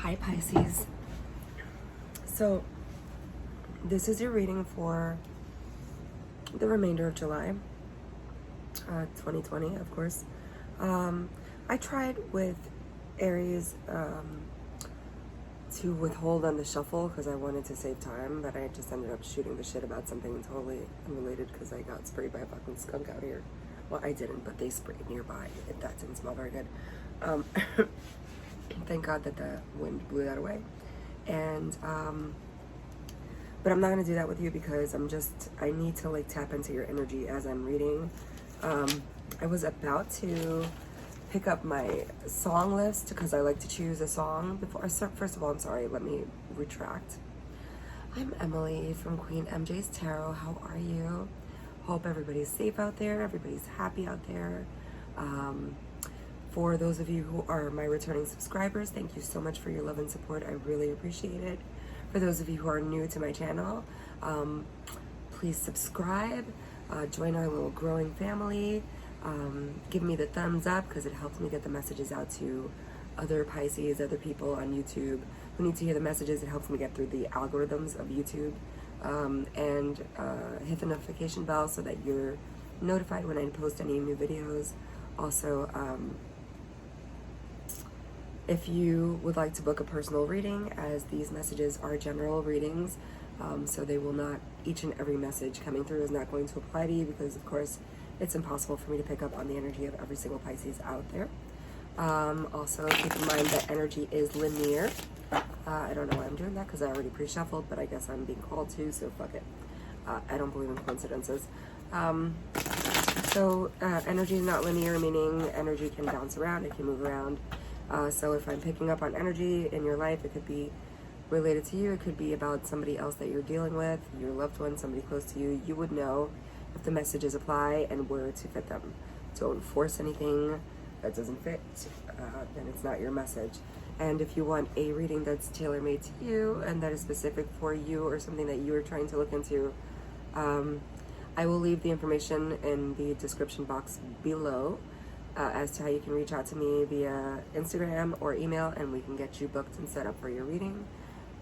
Hi Pisces. So this is your reading for the remainder of July 2020, of course. I tried with Aries to withhold on the shuffle because I wanted to save time, but I just ended up shooting the shit about something totally unrelated because I got sprayed by a fucking skunk out here. Well, I didn't, but they sprayed nearby. That didn't smell very good. Thank God that the wind blew that away. And but I'm not gonna do that with you because I need to like tap into your energy as I'm reading. I was about to pick up my song list because I like to choose a song before. First of all, I'm sorry, let me retract. I'm Emily from Queen MJ's Tarot. How are you? Hope everybody's safe out there, everybody's happy out there. For those of you who are my returning subscribers, thank you so much for your love and support. I really appreciate it. For those of you who are new to my channel, please subscribe, join our little growing family, give me the thumbs up because it helps me get the messages out to other Pisces, other people on YouTube who need to hear the messages. It helps me get through the algorithms of YouTube, and hit the notification bell so that you're notified when I post any new videos. Also, if you would like to book a personal reading, as these messages are general readings, so they will not, each and every message coming through is not going to apply to you because, of course, it's impossible for me to pick up on the energy of every single Pisces out there. Also, keep in mind that energy is linear. I don't know why I'm doing that because I already pre-shuffled, but I guess I'm being called to, so fuck it. I don't believe in coincidences. Energy is not linear, meaning energy can bounce around, it can move around. So if I'm picking up on energy in your life, it could be related to you. It could be about somebody else that you're dealing with, your loved one, somebody close to you. You would know if the messages apply and where to fit them. Don't force anything that doesn't fit, then it's not your message. And if you want a reading that's tailor-made to you and that is specific for you or something that you are trying to look into, I will leave the information in the description box below. As to how you can reach out to me via Instagram or email, and we can get you booked and set up for your reading.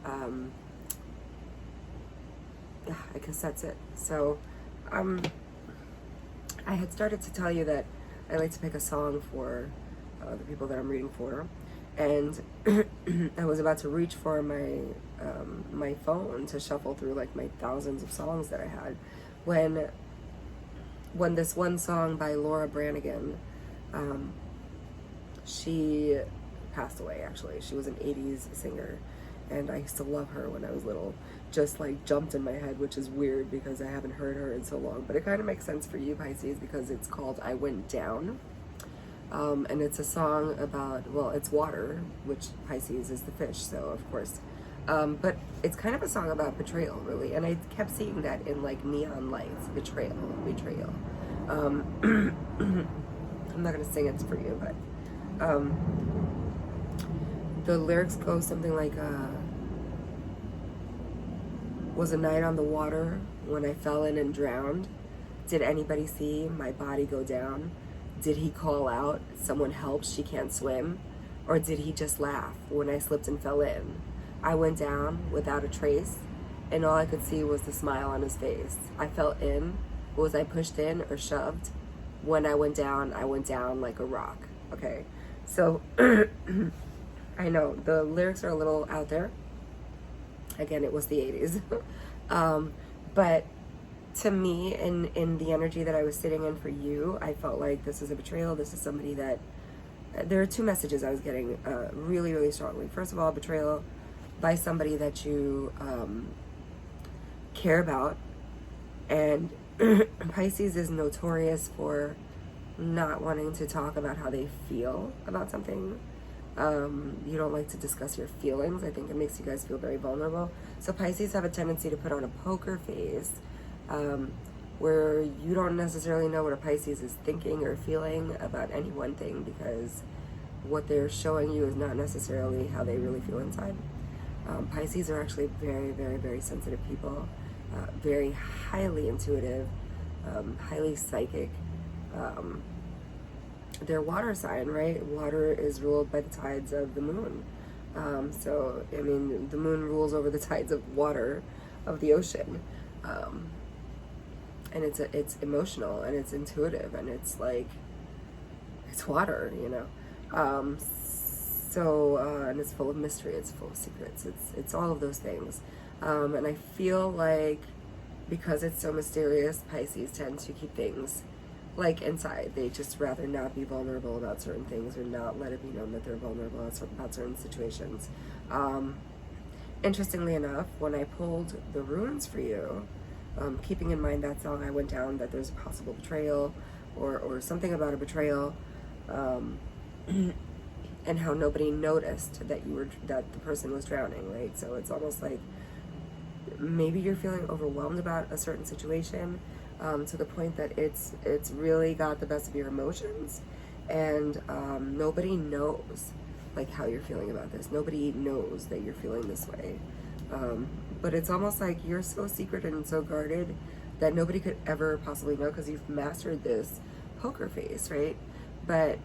Yeah, I guess that's it. So, I had started to tell you that I like to pick a song for the people that I'm reading for, and I was about to reach for my my phone to shuffle through like my thousands of songs that I had, when this one song by Laura Branigan. She passed away, actually. She was an 80s singer, and I used to love her when I was little. Just like jumped in my head, which is weird because I haven't heard her in so long, but it kind of makes sense for you, Pisces, because it's called I Went Down. And it's a song about, well, it's water, which Pisces is the fish, so of course. But it's kind of a song about betrayal, really, and I kept seeing that in like neon lights. Betrayal. I'm not gonna sing it for you, but the lyrics go something like, was a night on the water when I fell in and drowned. Did anybody see my body go down? Did he call out, someone help, she can't swim? Or did he just laugh when I slipped and fell in? I went down without a trace, and all I could see was the smile on his face. I fell in. Was I pushed in or shoved? When I went down like a rock. Okay, so I know the lyrics are a little out there. Again, it was the 80s. But to me, in the energy that I was sitting in for you, I felt like this is a betrayal. This is somebody that, there are two messages I was getting really, really strongly. First of all, betrayal by somebody that you care about. And Pisces is notorious for not wanting to talk about how they feel about something. You don't like to discuss your feelings. I think it makes you guys feel very vulnerable. So Pisces have a tendency to put on a poker face, where you don't necessarily know what a Pisces is thinking or feeling about any one thing, because what they're showing you is not necessarily how they really feel inside. Pisces are actually very, very, very sensitive people. Very highly intuitive, highly psychic. They're water sign, right? Water is ruled by the tides of the moon. So, I mean, the moon rules over the tides of water, of the ocean. And it's emotional, and it's intuitive, and it's like, it's water, you know. And it's full of mystery, it's full of secrets, it's all of those things. And I feel like because it's so mysterious, Pisces tend to keep things like inside. They just rather not be vulnerable about certain things, or not let it be known that they're vulnerable about certain situations. Interestingly enough, when I pulled the runes for you, keeping in mind that song I went down, that there's a possible betrayal, or something about a betrayal, and how nobody noticed that that the person was drowning, right? So it's almost like maybe you're feeling overwhelmed about a certain situation, to the point that it's really got the best of your emotions, and nobody knows like how you're feeling about this. Nobody knows that you're feeling this way, but it's almost like you're so secret and so guarded that nobody could ever possibly know, because you've mastered this poker face, right? But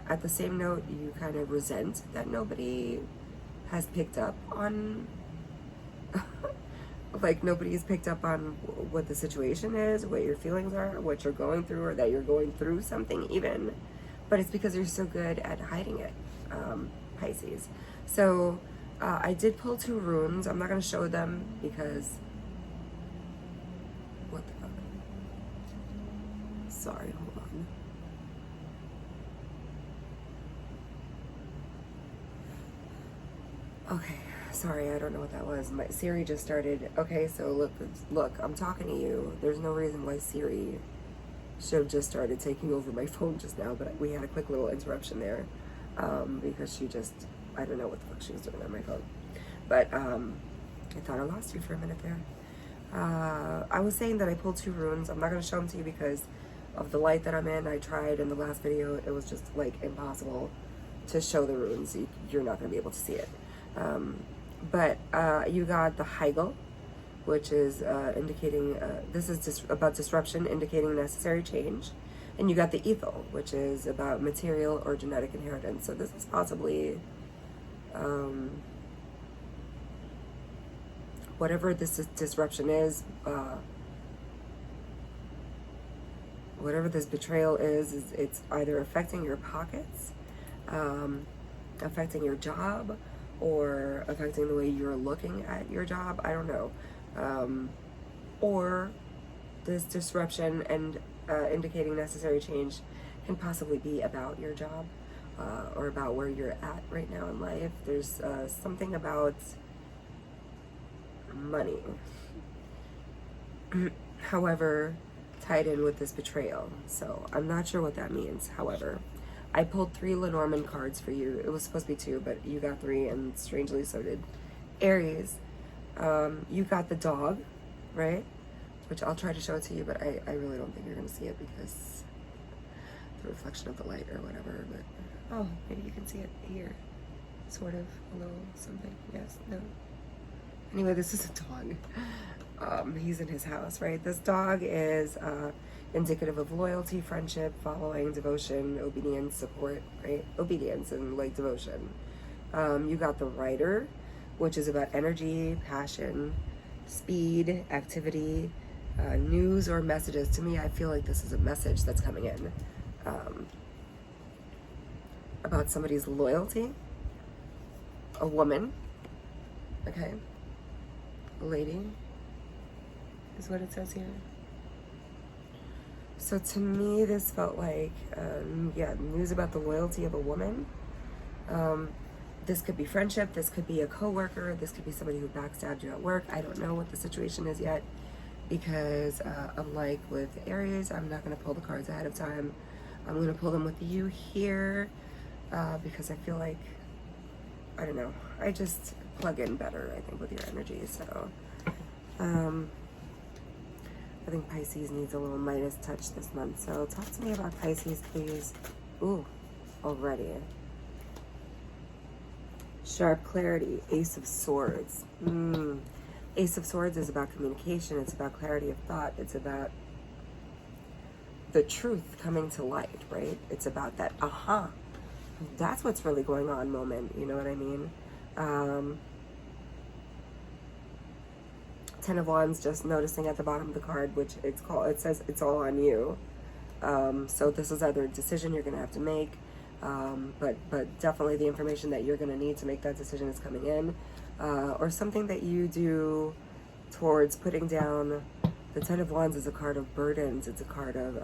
at the same note, you kind of resent that nobody has picked up on like nobody's picked up on what the situation is, what your feelings are, what you're going through, or that you're going through something even. But it's because you're so good at hiding it, Pisces. So I did pull 2 runes. I'm not going to show them because... What the fuck? Sorry, hold on. Okay. Sorry, I don't know what that was. My Siri just started. Okay, so look, I'm talking to you. There's no reason why Siri should have just started taking over my phone just now, but we had a quick little interruption there, because she just, I don't know what the fuck she was doing on my phone. But I thought I lost you for a minute there. I was saying that I pulled 2 runes. I'm not going to show them to you because of the light that I'm in. I tried in the last video. It was just like impossible to show the runes. You're not going to be able to see it. But you got the Heigl, which is indicating, this is about disruption, indicating necessary change. And you got the Ethel, which is about material or genetic inheritance. So this is possibly, whatever this disruption is, whatever this betrayal is it's either affecting your pockets, affecting your job, or affecting the way you're looking at your job. I don't know. Or this disruption and indicating necessary change can possibly be about your job, or about where you're at right now in life. There's something about money, however, tied in with this betrayal. So I'm not sure what that means. However, I pulled 3 Lenormand cards for you. It was supposed to be 2, but you got 3, and strangely so did Aries. You got the dog, right? Which I'll try to show it to you, but I really don't think you're going to see it because the reflection of the light or whatever. But, oh, maybe you can see it here. Sort of, a little something. Yes, no. Anyway, this is a dog. He's in his house, right? This dog is indicative of loyalty, friendship, following, devotion, obedience, support, right? Obedience and like devotion. You got the Rider, which is about energy, passion, speed, activity, news or messages. To me, I feel like this is a message that's coming in about somebody's loyalty. A woman, okay? A lady is what it says here. So to me, this felt like, yeah, news about the loyalty of a woman. This could be friendship. This could be a coworker. This could be somebody who backstabbed you at work. I don't know what the situation is yet because unlike with Aries, I'm not going to pull the cards ahead of time. I'm going to pull them with you here because I feel like, I don't know, I just plug in better, I think, with your energy. So I think Pisces needs a little Midas touch this month. So talk to me about Pisces, please. Ooh, already. Sharp clarity, Ace of Swords. Ace of Swords is about communication. It's about clarity of thought. It's about the truth coming to light, right? It's about that aha. That's what's really going on moment. You know what I mean? Ten of Wands, just noticing at the bottom of the card, which it says it's all on you. So this is either a decision you're going to have to make, but definitely the information that you're going to need to make that decision is coming in, or something that you do towards putting down. The Ten of Wands is a card of burdens. It's a card of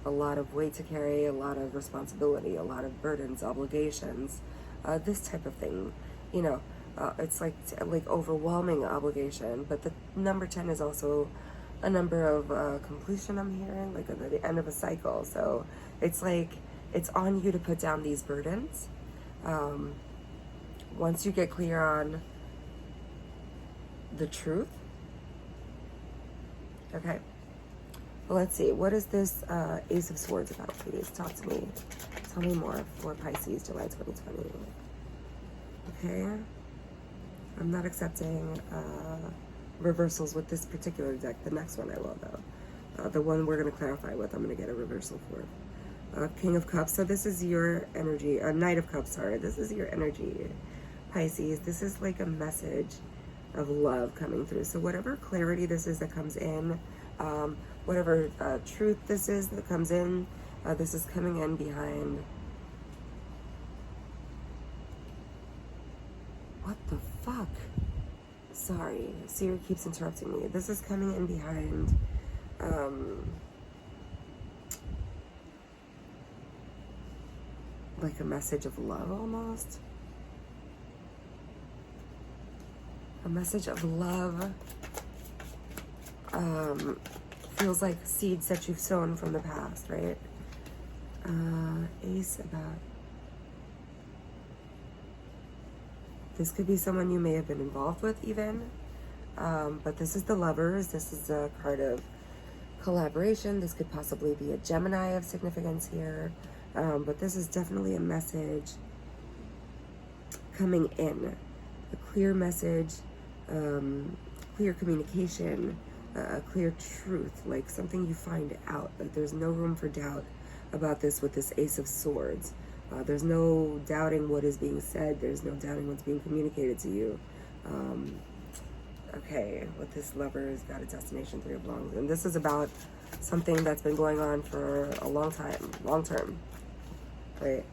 a lot of weight to carry, a lot of responsibility, a lot of burdens, obligations, this type of thing. You know, it's like overwhelming obligation. But the number 10 is also a number of completion, I'm hearing, like at the end of a cycle. So it's like it's on you to put down these burdens. Once you get clear on the truth. Okay. Well, let's see. What is this Ace of Swords about, please? Talk to me. Tell me more for Pisces, July 2020. Okay. I'm not accepting reversals with this particular deck. The next one I will, though. The one we're going to clarify with, I'm going to get a reversal for. King of Cups. So this is your energy. Knight of Cups, sorry. This is your energy, Pisces. This is like a message of love coming through. So whatever clarity this is that comes in, whatever truth this is that comes in, this is coming in behind. What the fuck? Sorry, Siri keeps interrupting me. This is coming in behind like a message of love almost. A message of love. Feels like seeds that you've sown from the past, right? Ace about. This could be someone you may have been involved with even. But this is the Lovers. This is a card of collaboration. This could possibly be a Gemini of significance here. But this is definitely a message coming in. A clear message, clear communication, a clear truth, like something you find out. Like there's no room for doubt about this with this Ace of Swords. There's no doubting what is being said. There's no doubting what's being communicated to you. Okay, with this Lover's got a destination, 3 of Wands. And this is about something that's been going on for a long time, long term, right?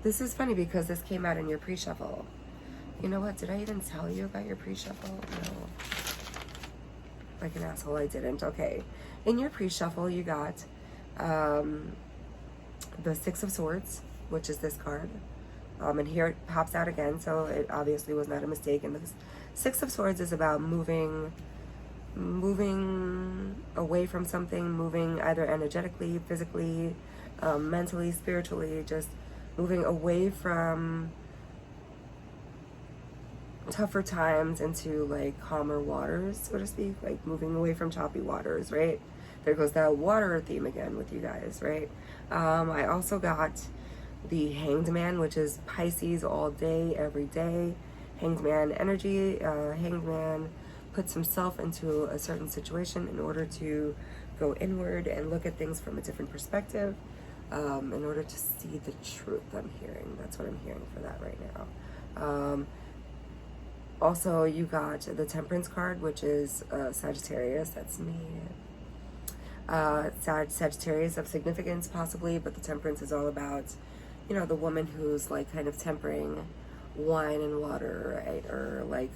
This is funny because this came out in your pre-shuffle. You know what? Did I even tell you about your pre-shuffle? No. Like an asshole, I didn't. Okay. In your pre-shuffle, you got the 6 of Swords, which is this card. And here it pops out again, so it obviously was not a mistake. And the 6 of Swords is about moving away from something, moving either energetically, physically, mentally, spiritually, just moving away from tougher times into like calmer waters, so to speak, like moving away from choppy waters, right? There goes that water theme again with you guys, right? I also got the Hanged Man, which is Pisces all day, every day. Hanged Man energy. Hanged Man puts himself into a certain situation in order to go inward and look at things from a different perspective, in order to see the truth. I'm hearing. That's what I'm hearing for that right now. Also, you got the Temperance card, which is Sagittarius. That's me. Sagittarius of significance, possibly, but the Temperance is all about, you know, the woman who's like kind of tempering wine and water, right? Or like,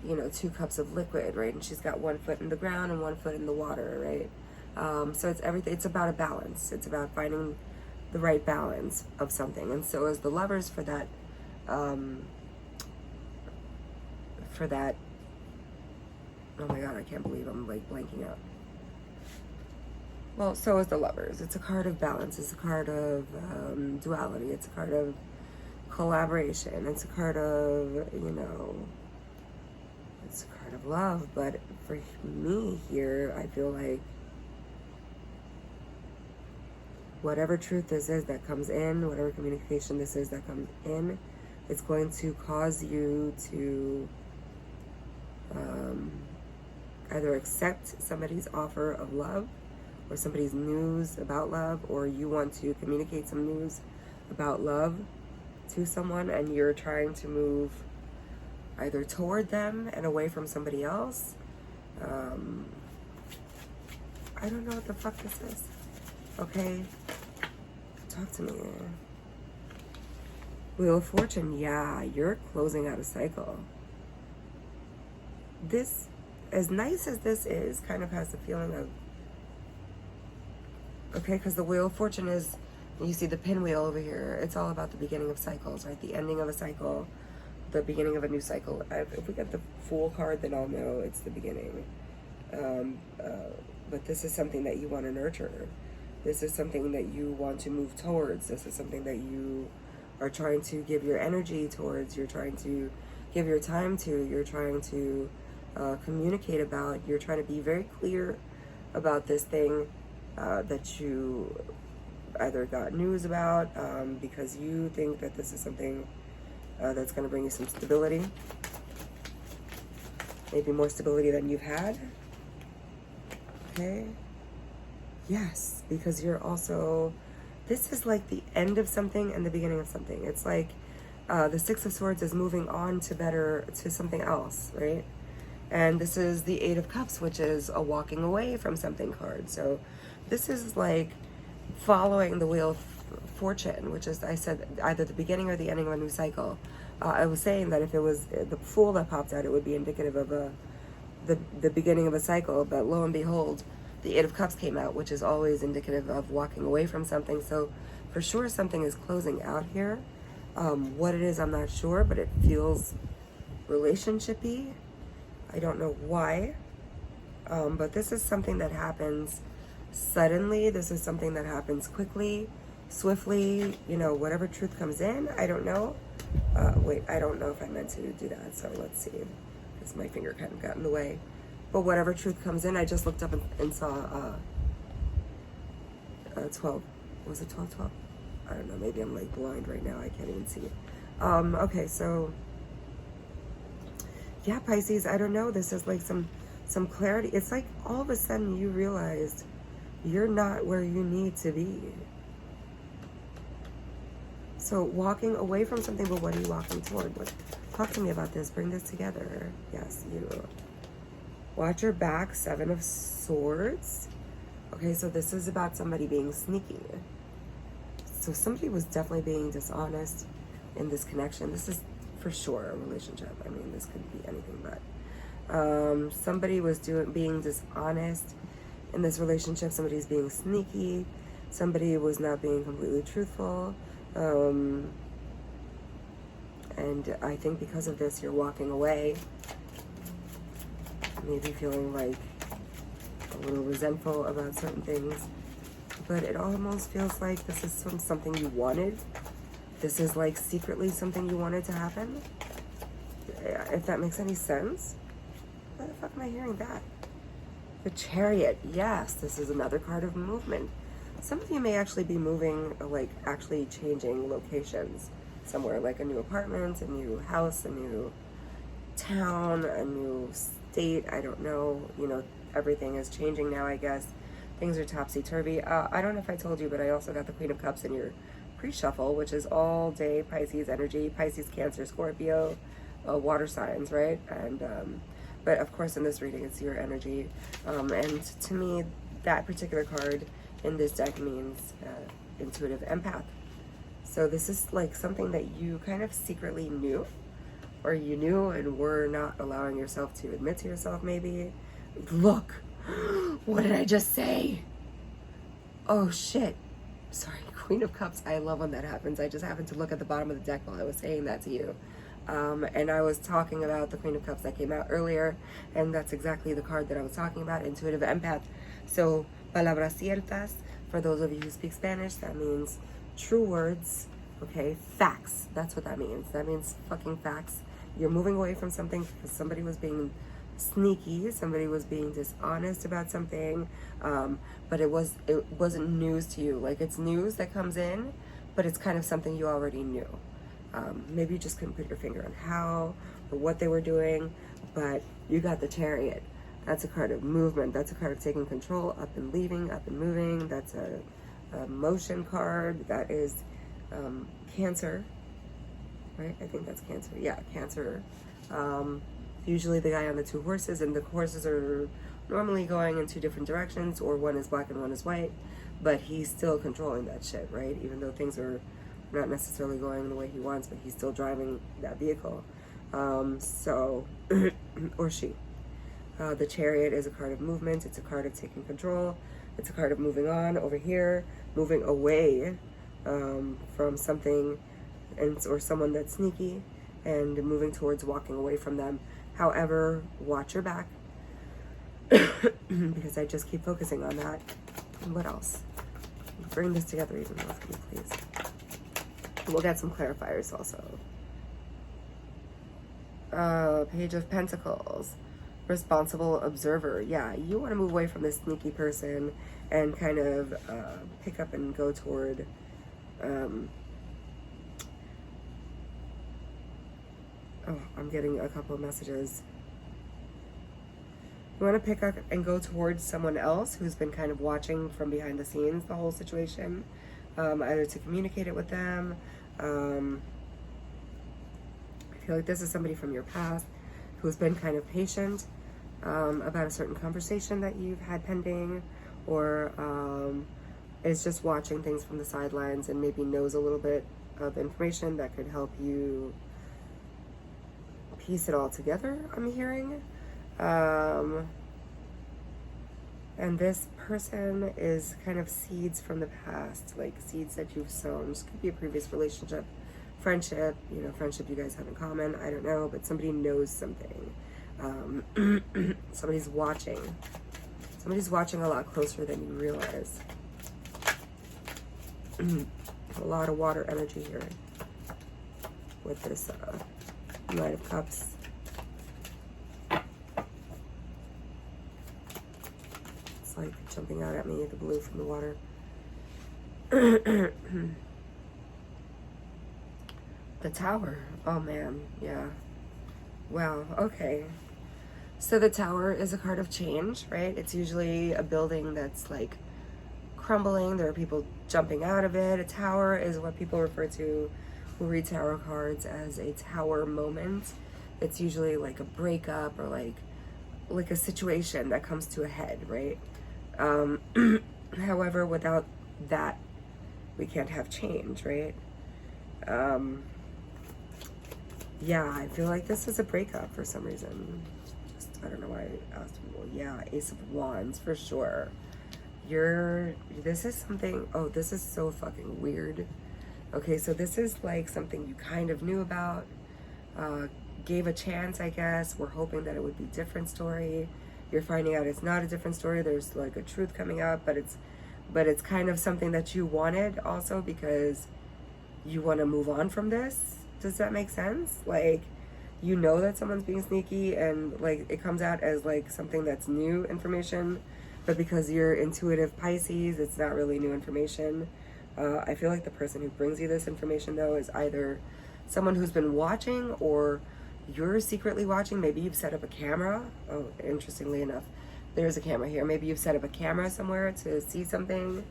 you know, 2 cups of liquid, right? And she's got 1 foot in the ground and 1 foot in the water, right? So it's everything. It's about a balance. It's about finding the right balance of something. And so as the Lovers for that, oh my God, I can't believe I'm like blanking out. Well, so is the Lovers. It's a card of balance. It's a card of duality. It's a card of collaboration. It's a card of, you know, it's a card of love. But for me here, I feel like whatever truth this is that comes in, whatever communication this is that comes in, it's going to cause you to either accept somebody's offer of love or somebody's news about love, or you want to communicate some news about love to someone, and you're trying to move either toward them and away from somebody else. I don't know what the fuck this is. Okay, talk to me. Wheel of Fortune, yeah, you're closing out a cycle. This, as nice as this is, kind of has the feeling of, okay, because the Wheel of Fortune is, you see the pinwheel over here, it's all about the beginning of cycles, right? The ending of a cycle, the beginning of a new cycle. If we get the Fool card, then I'll know it's the beginning. But this is something that you want to nurture. This is something that you want to move towards. This is something that you are trying to give your energy towards. You're trying to give your time to. You're trying to communicate about. You're trying to be very clear about this thing that you either got news about because you think that this is something that's going to bring you some stability. Maybe more stability than you've had. Okay. Yes, because you're also, this is like the end of something and the beginning of something. It's like the Six of Swords is moving on to something else, right? And this is the Eight of Cups, which is a walking away from something card. So this is like following the Wheel of Fortune, which is, I said, either the beginning or the ending of a new cycle. I was saying that if it was the Fool that popped out, it would be indicative of the beginning of a cycle, but lo and behold, the Eight of Cups came out, which is always indicative of walking away from something. So for sure something is closing out here. What it is, I'm not sure, but it feels relationship-y. I don't know why, but this is something that happens suddenly. This is something that happens quickly, swiftly, you know, whatever truth comes in, I don't know. Wait, I don't know if I meant to do that, so let's see. Because my finger kind of got in the way. But whatever truth comes in, I just looked up and saw 12. Was it 12? I don't know, maybe I'm like blind right now, I can't even see it. Okay, so yeah, Pisces, I don't know, this is like some clarity. It's like all of a sudden you realized you're not where you need to be. So walking away from something, but what are you walking toward? Talk to me about this. Bring this together. Yes, you. Watch your back. Seven of Swords. Okay, so this is about somebody being sneaky. So somebody was definitely being dishonest in this connection. This is for sure a relationship. I mean, this could be anything but. Somebody was being dishonest in this relationship. Somebody's being sneaky. Somebody was not being completely truthful. And I think because of this, you're walking away, maybe feeling like a little resentful about certain things, but it almost feels like this is something you wanted. This is like secretly something you wanted to happen, if that makes any sense. Why the fuck am I hearing that? The Chariot, yes, this is another card of movement. Some of you may actually be moving, like actually changing locations somewhere, like a new apartment, a new house, a new town, a new state. I don't know. You know, everything is changing now, I guess. Things are topsy-turvy. I don't know if I told you, but I also got the Queen of Cups in your pre-shuffle, which is all day Pisces energy. Pisces, Cancer, Scorpio, water signs, right? And but of course in this reading it's your energy. And to me, that particular card in this deck means intuitive empath. So this is like something that you kind of secretly knew, or you knew and were not allowing yourself to admit to yourself maybe. Look, what did I just say? Oh shit. Sorry, Queen of Cups. I love when that happens. I just happened to look at the bottom of the deck while I was saying that to you. And I was talking about the Queen of Cups that came out earlier, and that's exactly the card that I was talking about, intuitive empath. So, palabras ciertas, for those of you who speak Spanish, that means true words, okay? Facts, that's what that means. That means fucking facts. You're moving away from something because somebody was being sneaky, somebody was being dishonest about something, but it wasn't news to you. Like, it's news that comes in, but it's kind of something you already knew. Maybe you just couldn't put your finger on how or what they were doing, but you got the Chariot. That's a card of movement. That's a card of taking control, up and leaving, up and moving. That's a motion card. That is Cancer, right? I think that's Cancer. Yeah, Cancer. Usually the guy on the 2 horses, and the horses are normally going in 2 different directions, or one is black and one is white, but he's still controlling that shit, right? Even though things are not necessarily going the way he wants, but he's still driving that vehicle. Or she. The Chariot is a card of movement. It's a card of taking control. It's a card of moving on over here, moving away from something or someone that's sneaky, and moving towards walking away from them. However, watch your back, because I just keep focusing on that. And what else? Bring this together even more for me, please. We'll get some clarifiers also. Page of Pentacles. Responsible observer. Yeah, you want to move away from this sneaky person and kind of pick up and go toward I'm getting a couple of messages. You want to pick up and go towards someone else who's been kind of watching from behind the scenes the whole situation, either to communicate it with them. I feel like this is somebody from your past who's been kind of patient about a certain conversation that you've had pending, or is just watching things from the sidelines and maybe knows a little bit of information that could help you piece it all together, I'm hearing. And this person is kind of seeds from the past, like seeds that you've sown. This could be a previous relationship, friendship, friendship you guys have in common, I don't know, but somebody knows something. Somebody's watching. Somebody's watching a lot closer than you realize. A lot of water energy here with this Knight of Cups. It's like jumping out at me, the blue from the water. The Tower. Oh man, yeah. Wow, okay. So the Tower is a card of change, right? It's usually a building that's like crumbling. There are people jumping out of it. A tower is what people refer to who read tarot cards as a tower moment. It's usually like a breakup or like a situation that comes to a head, right? However, without that, we can't have change, right? Yeah, I feel like this is a breakup for some reason. I don't know why I asked people. Yeah, Ace of Wands for sure. This is something, this is so fucking weird. Okay, so this is like something you kind of knew about, gave a chance, I guess. We're hoping that it would be a different story. You're finding out it's not a different story. There's like a truth coming up, but it's kind of something that you wanted also because you want to move on from this. Does that make sense? Like, you know that someone's being sneaky and like it comes out as like something that's new information, but because you're intuitive Pisces, it's not really new information. I feel like the person who brings you this information though is either someone who's been watching or you're secretly watching. Maybe you've set up a camera. Oh, interestingly enough, there's a camera here. Maybe you've set up a camera somewhere to see something.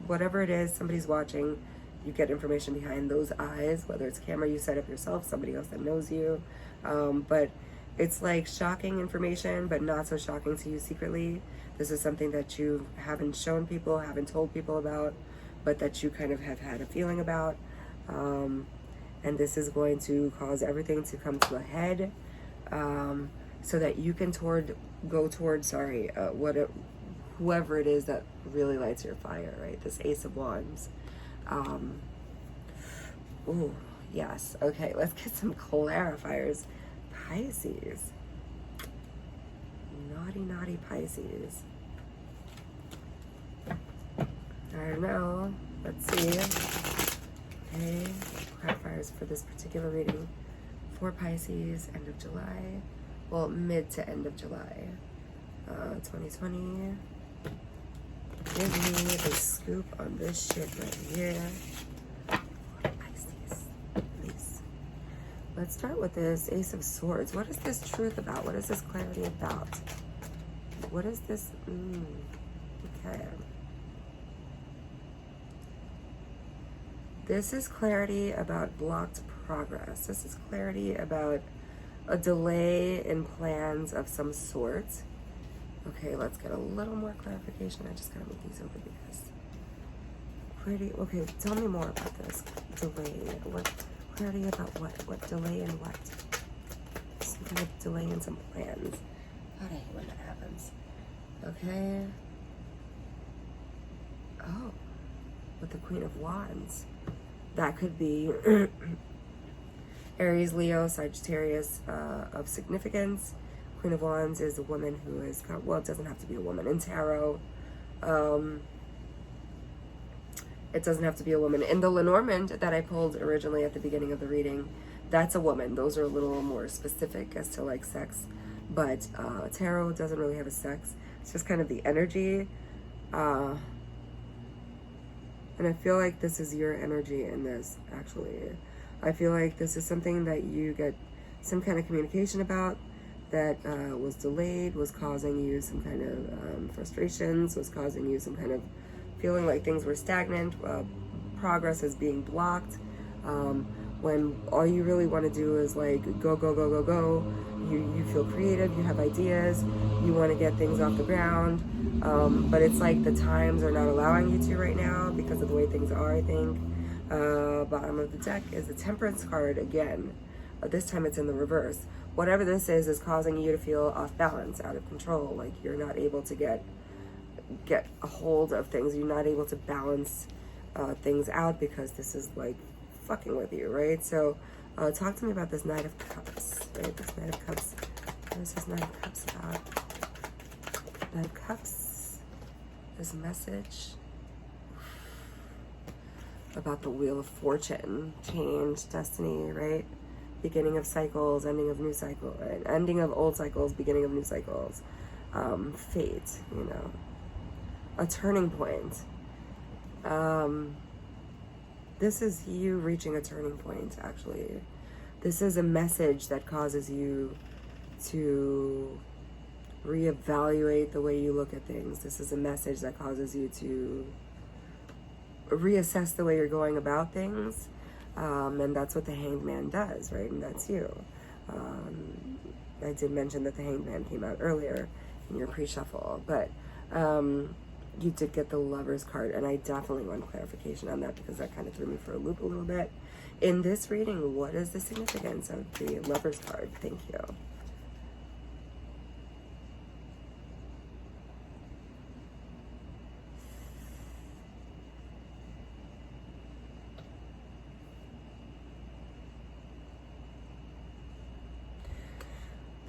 Whatever it is, somebody's watching. You get information behind those eyes, whether it's a camera you set up yourself, somebody else that knows you. But it's like shocking information, but not so shocking to you secretly. This is something that you haven't shown people, haven't told people about, but that you kind of have had a feeling about. And this is going to cause everything to come to a head, so that you can go towards whoever it is that really lights your fire, right? This Ace of Wands. Ooh, yes. Okay, let's get some clarifiers. Pisces. Naughty Pisces. I don't know. Let's see. Okay, clarifiers for this particular reading for Pisces, end of July. Well, mid to end of July. 2020. Give me the scoop on this shit right here. Pisces, please. Let's start with this Ace of Swords. What is this truth about? What is this clarity about? What is this? Okay. This is clarity about blocked progress. This is clarity about a delay in plans of some sort. Okay, let's get a little more clarification. I just gotta move these over because clarity. Okay, tell me more about this delay. What clarity about what? What delay in what? Some kind of delay in some plans. God, I hate when that happens. Okay. Oh, with the Queen of Wands. That could be Aries, Leo, Sagittarius of significance. Queen of Wands is a woman who is, well, it doesn't have to be a woman. In tarot, it doesn't have to be a woman. In the Lenormand that I pulled originally at the beginning of the reading, that's a woman. Those are a little more specific as to like sex. But tarot doesn't really have a sex. It's just kind of the energy. And I feel like this is your energy in this, actually. I feel like this is something that you get some kind of communication about that was delayed, was causing you some kind of frustrations, was causing you some kind of feeling like things were stagnant, progress is being blocked. When all you really want to do is like go, go, go, go, go. You feel creative, you have ideas, you want to get things off the ground, but it's like the times are not allowing you to right now because of the way things are, I think. Bottom of the deck is the Temperance card again. This time it's in the reverse. Whatever this is causing you to feel off balance, out of control, like you're not able to get a hold of things, you're not able to balance things out because this is like fucking with you, right? So talk to me about this Knight of Cups, right? This Knight of Cups. What is this Knight of Cups about? Knight of Cups. This message about the Wheel of Fortune, change, destiny, right? Beginning of cycles, ending of new cycle, right? Ending of old cycles, beginning of new cycles. Fate, you know. A turning point. This is you reaching a turning point, actually. This is a message that causes you to reevaluate the way you look at things. This is a message that causes you to reassess the way you're going about things. And that's what the Hanged Man does, right? And that's you. I did mention that the Hanged Man came out earlier in your pre-shuffle, but you did get the Lover's card, and I definitely want clarification on that because that kind of threw me for a loop a little bit. In this reading, what is the significance of the Lover's card? Thank you.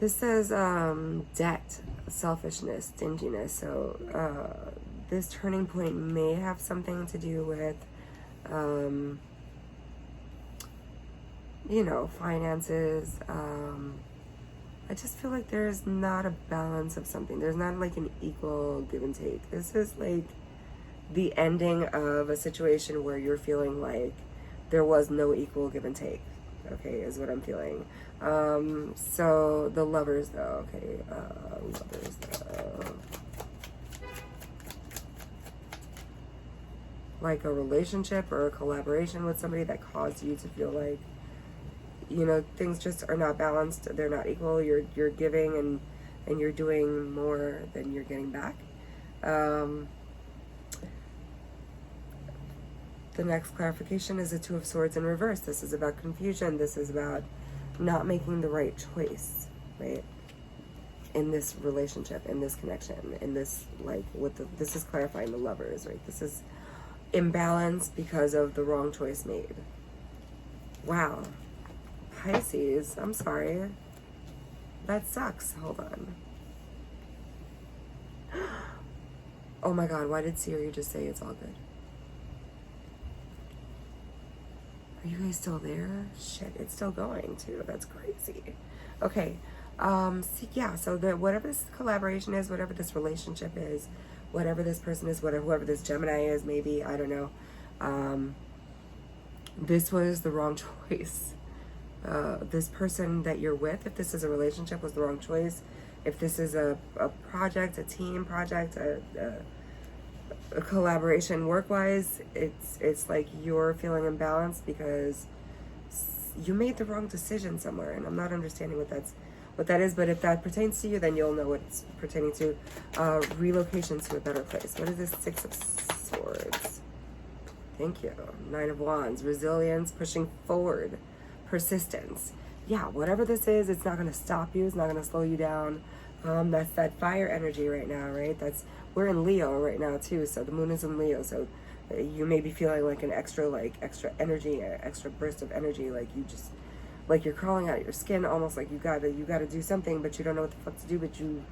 This says debt, selfishness, stinginess. So this turning point may have something to do with, you know, finances. I just feel like there's not a balance of something. There's not like an equal give and take. This is like the ending of a situation where you're feeling like there was no equal give and take. Okay, is what I'm feeling. So the Lovers though, okay, Lovers though. Like a relationship or a collaboration with somebody that caused you to feel like, you know, things just are not balanced, they're not equal, you're giving and you're doing more than you're getting back. The next clarification is the Two of Swords in reverse. This is about confusion. This is about not making the right choice, right? In this relationship, in this connection, in this, like, this is clarifying the Lovers, right? This is imbalance because of the wrong choice made. Wow. Pisces, I'm sorry. That sucks. Hold on. Oh my God, why did Siri just say it's all good? Are you guys still there? Shit, it's still going too. That's crazy. Okay. Yeah, so whatever this collaboration is, whatever this relationship is, whatever this person is, whoever this Gemini is, maybe, I don't know. This was the wrong choice. This person that you're with, if this is a relationship, was the wrong choice. If this is a project, a team project, a collaboration work-wise, it's like you're feeling imbalanced because you made the wrong decision somewhere, and I'm not understanding what that is. But if that pertains to you, then you'll know what it's pertaining to. Relocation to a better place. What is this? 6 of Swords. Thank you. 9 of Wands. Resilience, pushing forward, persistence. Yeah, whatever this is, it's not going to stop you. It's not going to slow you down. That's that fire energy right now, right? We're in Leo right now too, so the moon is in Leo, so you may be feeling like an extra energy, an extra burst of energy, like you just, like you're crawling out of your skin, almost like you gotta do something, but you don't know what the fuck to do, but you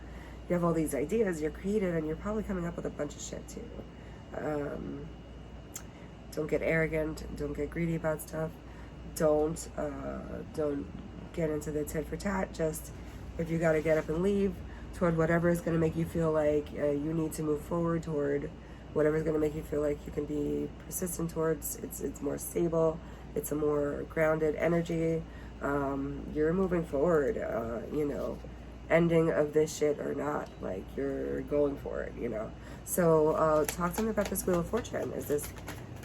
have all these ideas, you're creative, and you're probably coming up with a bunch of shit too. Don't get arrogant, don't get greedy about stuff, don't get into the tit for tat. Just, if you gotta get up and leave toward whatever is going to make you feel like you need to move forward toward, whatever is going to make you feel like you can be persistent towards, it's more stable, it's a more grounded energy. You're moving forward, ending of this shit or not, like you're going for it, So talk to me about this Wheel of Fortune.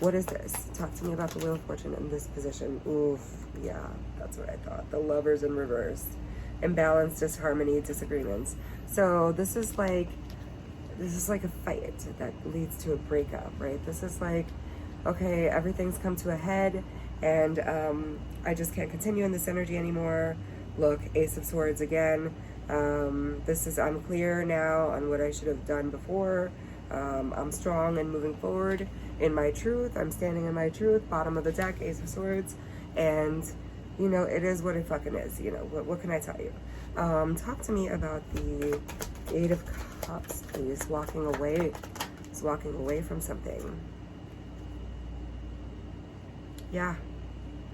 What is this? Talk to me about the Wheel of Fortune in this position. Oof, yeah, that's what I thought. The Lovers in reverse. Imbalance, disharmony, disagreements. So this is like a fight that leads to a breakup, right? This is like, okay, everything's come to a head, and I just can't continue in this energy anymore. Look, Ace of Swords again. I'm clear now on what I should have done before. I'm strong and moving forward in my truth. I'm standing in my truth. Bottom of the deck, Ace of Swords, and it is what it fucking is. What can I tell you? Talk to me about the 8 of Cups, please. Walking away. It's walking away from something. Yeah.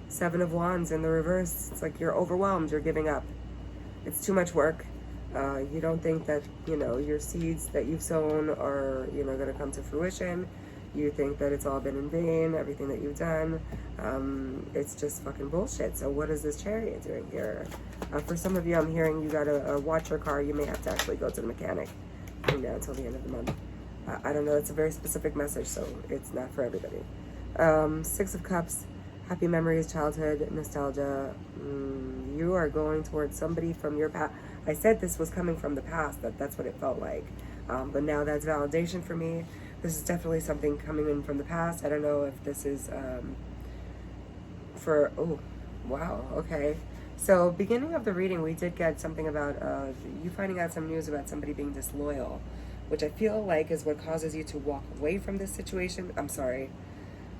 7 of Wands in the reverse. It's like you're overwhelmed. You're giving up. It's too much work. You don't think that, your seeds that you've sown are, going to come to fruition. You think that it's all been in vain, everything that you've done. It's just fucking bullshit. So what is this Chariot doing here? For some of you, I'm hearing you gotta watch your car. You may have to actually go to the mechanic until the end of the month. I don't know. It's a very specific message, so it's not for everybody. 6 of Cups, happy memories, childhood, nostalgia. You are going towards somebody from your past. I said this was coming from the past. That's what it felt like. But now that's validation for me. This is definitely something coming in from the past. I don't know if this is oh, wow, okay. So beginning of the reading, we did get something about you finding out some news about somebody being disloyal, which I feel like is what causes you to walk away from this situation. I'm sorry.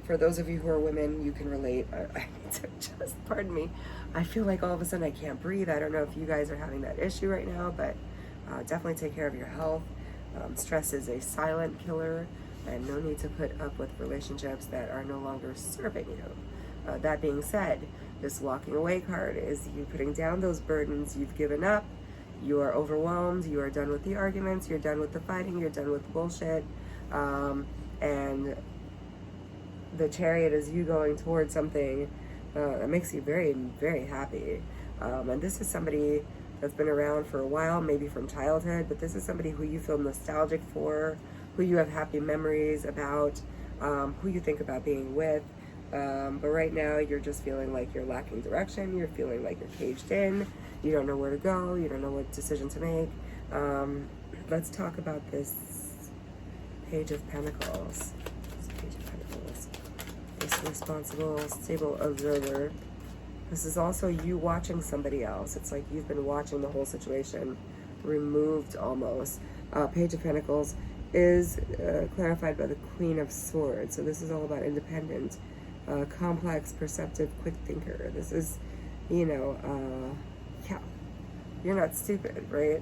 For those of you who are women, you can relate. I need to just, pardon me. I feel like all of a sudden I can't breathe. I don't know if you guys are having that issue right now, but definitely take care of your health. Stress is a silent killer, and no need to put up with relationships that are no longer serving you. That being said, this walking away card is you putting down those burdens. You've given up. You are overwhelmed. You are done with the arguments. You're done with the fighting. You're done with the bullshit. And the Chariot is you going towards something that makes you very, very happy. And this is somebody that's been around for a while, maybe from childhood, but this is somebody who you feel nostalgic for, who you have happy memories about, who you think about being with. But right now you're just feeling like you're lacking direction. You're feeling like you're caged in. You don't know where to go. You don't know what decision to make. Let's talk about this Page of Pentacles. This Page of Pentacles. This responsible, stable observer. This is also you watching somebody else. It's like you've been watching the whole situation removed almost. Page of Pentacles is clarified by the Queen of Swords. So this is all about independent, complex, perceptive, quick thinker. This is, yeah, you're not stupid, right?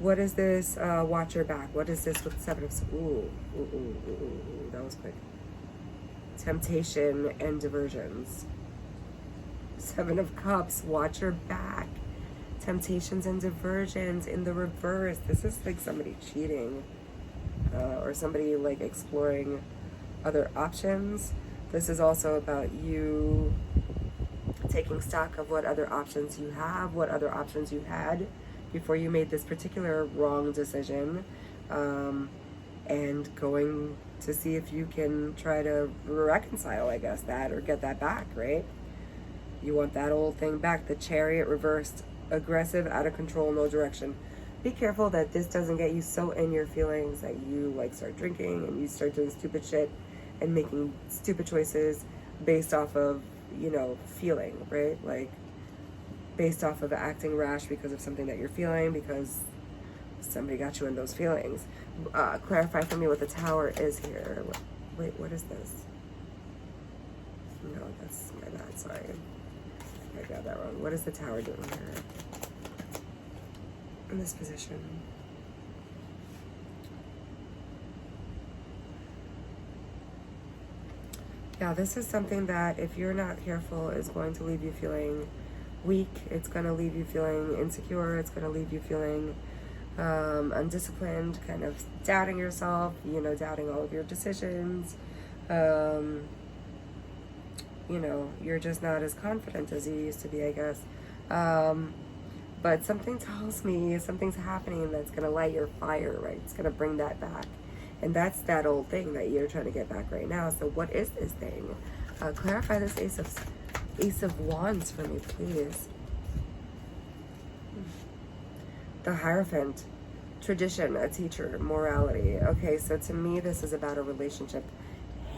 What is this? Watch your back. What is this with 7 of Swords? Ooh, that was quick. Temptation and diversions. 7 of Cups, watch your back. Temptations and diversions in the reverse. This is like somebody cheating or somebody like exploring other options. This is also about you taking stock of what other options you have, what other options you had before you made this particular wrong decision, and going to see if you can try to reconcile, I guess, that, or get that back, right? You want that old thing back. The Chariot reversed, aggressive, out of control, no direction. Be careful that this doesn't get you so in your feelings that you like start drinking and you start doing stupid shit and making stupid choices based off of, you know, feeling, right? Like based off of acting rash because of something that you're feeling, because somebody got you in those feelings. Clarify for me what the Tower is here. Wait, what is this? No, that's my bad, sorry. I got that wrong. What is the Tower doing here? In this position. Yeah, this is something that if you're not careful is going to leave you feeling weak. It's going to leave you feeling insecure. It's going to leave you feeling undisciplined, kind of doubting yourself, you know, doubting all of your decisions. You know, you're just not as confident as you used to be, I guess. But something tells me something's happening that's going to light your fire, right? It's going to bring that back. And that's that old thing that you're trying to get back right now. So what is this thing? Clarify this Ace of Wands for me, please. The Hierophant. Tradition, a teacher, morality. Okay, so to me, this is about a relationship.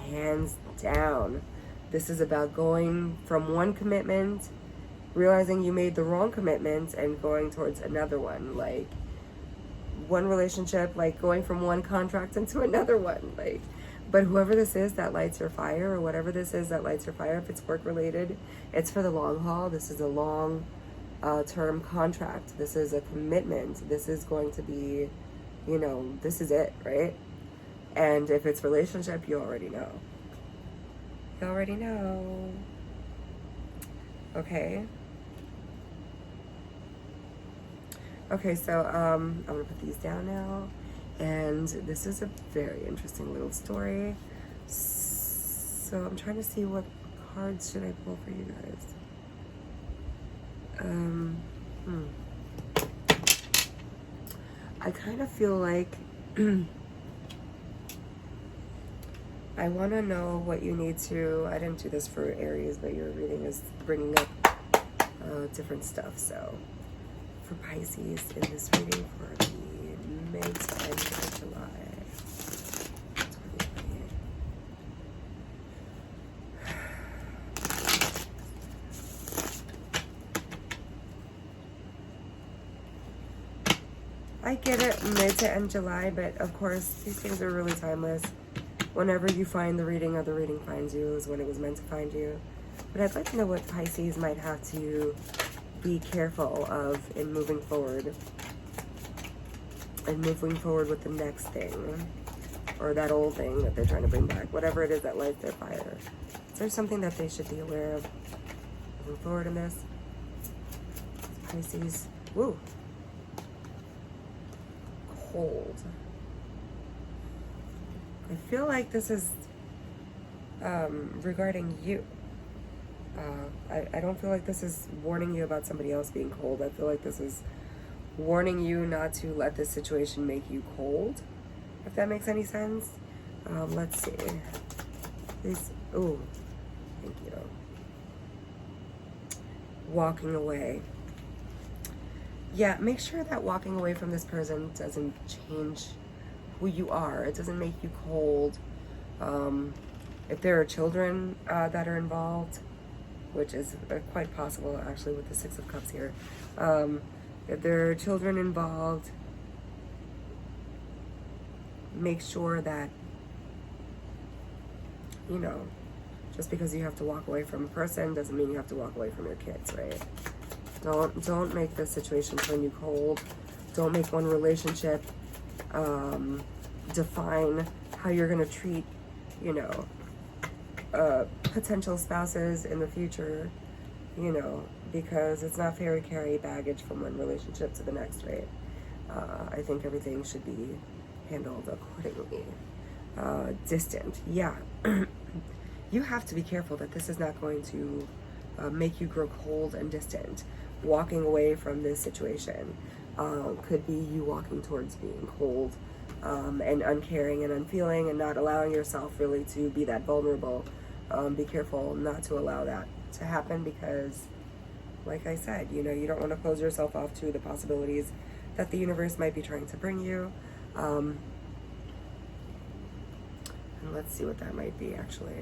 Hands down. This is about going from one commitment, realizing you made the wrong commitment, and going towards another one. Like, one relationship, like going from one contract into another one. Like, but whoever this is that lights your fire, or whatever this is that lights your fire, if it's work related, it's for the long haul. This is a long term contract. This is a commitment. This is going to be, you know, this is it, right? And if it's relationship, you already know. You already know. Okay. Okay, so I'm gonna put these down now. And this is a very interesting little story. So I'm trying to see what cards should I pull for you guys. I kind of feel like I want to know what you need to. I didn't do this for Aries, but your reading is bringing up different stuff. So for Pisces in this reading for the May to end of July 2020. I get it, mid to end July, but of course these things are really timeless. Whenever you find the reading or the reading finds you is when it was meant to find you. But I'd like to know what Pisces might have to be careful of in moving forward. And moving forward with the next thing. Or that old thing that they're trying to bring back. Whatever it is that lights their fire. Is there something that they should be aware of moving forward in this? Pisces. Woo. Cold. I feel like this is regarding you. I don't feel like this is warning you about somebody else being cold. I feel like this is warning you not to let this situation make you cold, if that makes any sense. Let's see. Please. Oh, thank you. Walking away. Yeah, make sure that walking away from this person doesn't change who you are. It doesn't make you cold. If there are children that are involved, which is quite possible actually with the Six of Cups here. If there are children involved, make sure that, you know, just because you have to walk away from a person doesn't mean you have to walk away from your kids, right? Don't make this situation turn you cold. Don't make one relationship define how you're gonna treat, you know, potential spouses in the future, you know, because it's not fair to carry baggage from one relationship to the next, right? I think everything should be handled accordingly. Distant, yeah. You have to be careful that this is not going to make you grow cold and distant. Walking away from this situation could be you walking towards being cold and uncaring and unfeeling and not allowing yourself really to be that vulnerable. Be careful not to allow that to happen because, like I said, you know, you don't want to close yourself off to the possibilities that the universe might be trying to bring you. And let's see what that might be, actually.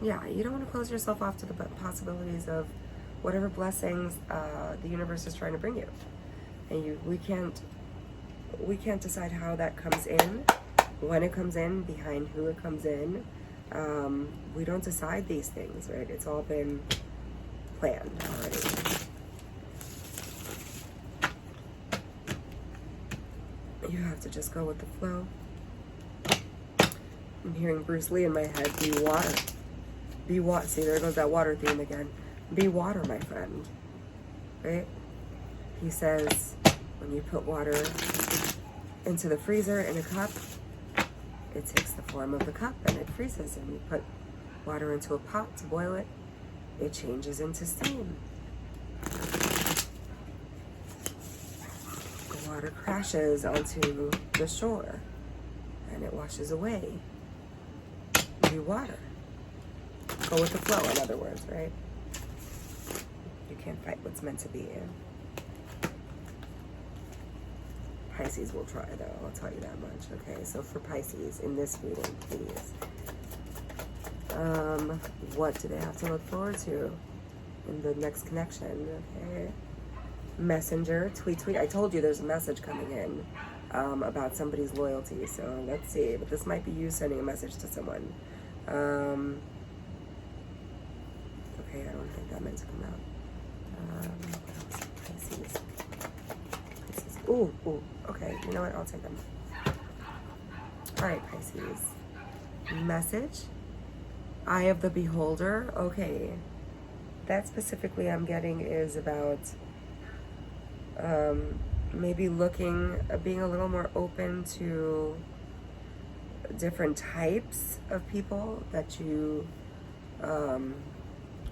Yeah, you don't want to close yourself off to the possibilities of whatever blessings the universe is trying to bring you. And we can't decide how that comes in, when it comes in, behind who it comes in. We don't decide these things, right? It's all been planned already. You have to just go with the flow. I'm hearing Bruce Lee in my head. Be water. Be water. See, there goes that water theme again. Be water, my friend. Right? He says, when you put water into the freezer in a cup, it takes the form of the cup and it freezes. And you put water into a pot to boil it, it changes into steam. The water crashes onto the shore and it washes away. Be water. Go with the flow, in other words, right? You can't fight what's meant to be. Pisces will try, though, I'll tell you that much. Okay, so for Pisces, in this reading, please. What do they have to look forward to in the next connection? Okay. Messenger, tweet. I told you there's a message coming in about somebody's loyalty, so let's see. But this might be you sending a message to someone. Okay, I don't think that meant to come out. Pisces. Ooh, okay, you know what, I'll take them. All right, Pisces. Message. Eye of the Beholder. Okay. That specifically I'm getting is about maybe being a little more open to different types of people that you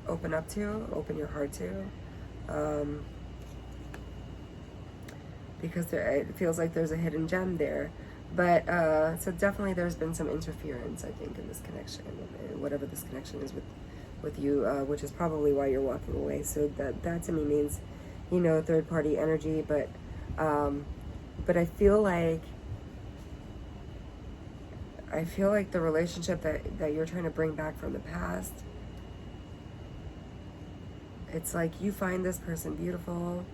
open your heart to. Because it feels like there's a hidden gem there. But, so definitely there's been some interference, I think, in this connection, whatever this connection is with you, which is probably why you're walking away. So that to me means, you know, third-party energy, but I feel like the relationship that you're trying to bring back from the past, it's like you find this person beautiful,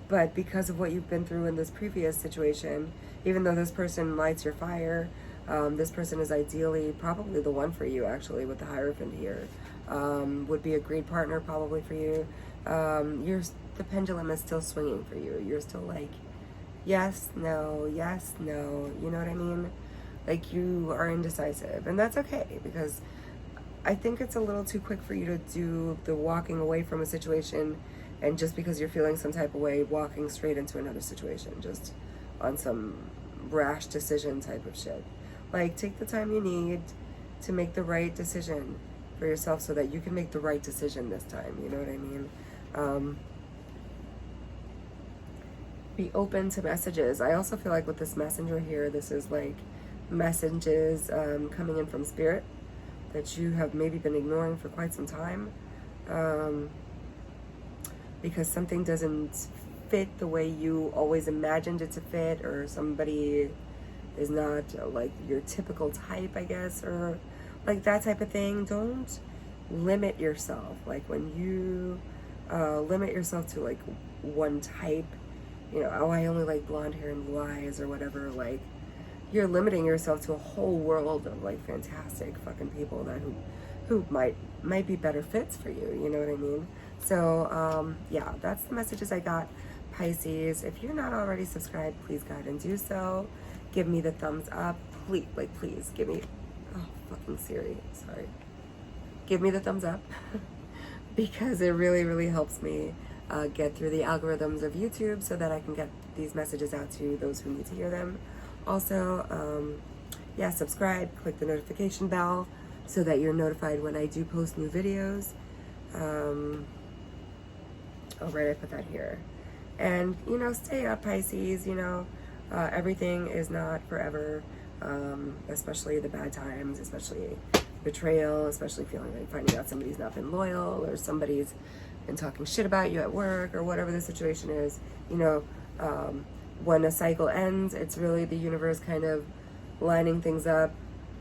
but because of what you've been through in this previous situation, even though this person lights your fire, this person is ideally probably the one for you, actually, with the Hierophant here. Would be a great partner probably for you. The pendulum is still swinging for you. You're still like, yes, no, you know what I mean? Like, you are indecisive, and that's okay, because I think it's a little too quick for you to do the walking away from a situation, and just because you're feeling some type of way, walking straight into another situation, just on some rash decision type of shit. Like, take the time you need to make the right decision for yourself so that you can make the right decision this time, you know what I mean? Be open to messages. I also feel like with this messenger here, this is like messages coming in from spirit that you have maybe been ignoring for quite some time. Because something doesn't fit the way you always imagined it to fit, or somebody is not like your typical type, I guess, or like that type of thing. Don't limit yourself. Like, when you limit yourself to like one type, you know, oh, I only like blonde hair and blue eyes or whatever, like, you're limiting yourself to a whole world of like fantastic fucking people that who might be better fits for you, you know what I mean? So yeah, that's the messages I got, Pisces. If you're not already subscribed, please go ahead and do so. Give me the thumbs up, please give me, oh, fucking Siri, sorry, give me the thumbs up because it really helps me get through the algorithms of YouTube so that I can get these messages out to those who need to hear them. Also, yeah, subscribe, click the notification bell, so that you're notified when I do post new videos. Oh, right, I put that here. And, you know, stay up, Pisces. You know, everything is not forever, especially the bad times, especially betrayal, especially feeling like finding out somebody's not been loyal or somebody's been talking shit about you at work or whatever the situation is. You know, when a cycle ends, it's really the universe kind of lining things up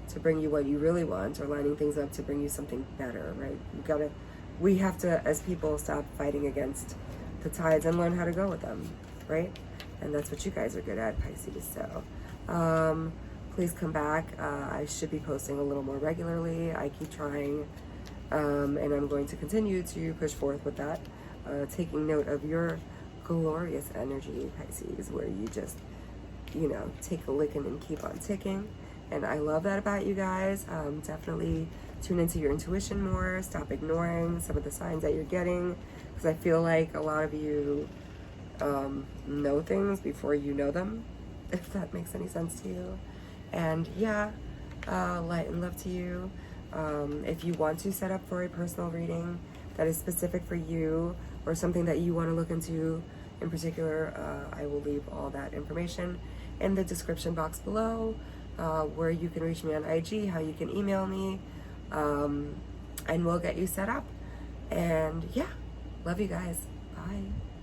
to bring you what you really want, or lining things up to bring you something better, right? We have to, as people, stop fighting against the tides and learn how to go with them, right? And that's what you guys are good at, Pisces. So please come back. I should be posting a little more regularly. I keep trying, and I'm going to continue to push forth with that, taking note of your glorious energy, Pisces, where you just, you know, take a licking and keep on ticking. And I love that about you guys. Definitely tune into your intuition more. Stop ignoring some of the signs that you're getting, because I feel like a lot of you know things before you know them, if that makes any sense to you. And yeah, light and love to you. If you want to set up for a personal reading that is specific for you, or something that you want to look into in particular, I will leave all that information in the description box below, where you can reach me on IG, how you can email me, and we'll get you set up. And yeah, love you guys. Bye.